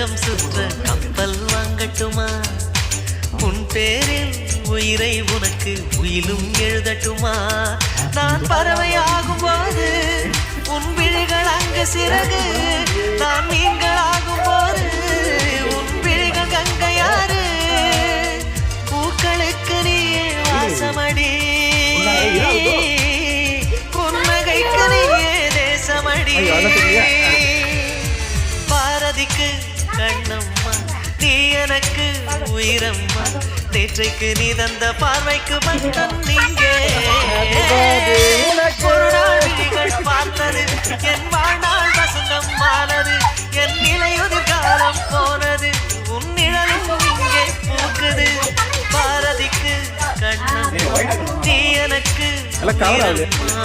உலகம் சுற்ற கப்பல் வாங்கட்டுமா? உன் பேரில் உயிரை உனக்கு உயிலும் எழுதட்டுமா? நான் பறவையாகும் போது உன் விழிகள் அங்கு சிறகு, நான் மீன்களாகும் போது உன் விழிகள் கங்கையாறு. பூக்களுக்கு நீயே வாசமடி, புன்னகைக்கு நீயே தேசமடி. பாரதிக்கு கண்ணம்மா, நீ எனக்கு உயிரம்மா. நேற்றைக்கு நீ தந்த பார்வைக்கு பக்கம் நீங்கே. ஒரு நாள் விழிகள் பார்த்தது, என் வாழ்நாள் வசந்தம் மானது. என் நிலையுதிர் காலம் போனது, உன் நிழலும் இங்கே பூக்குது. பாரதிக்கு கண்ணம்மா, நீ எனக்கு உயிரம்மா.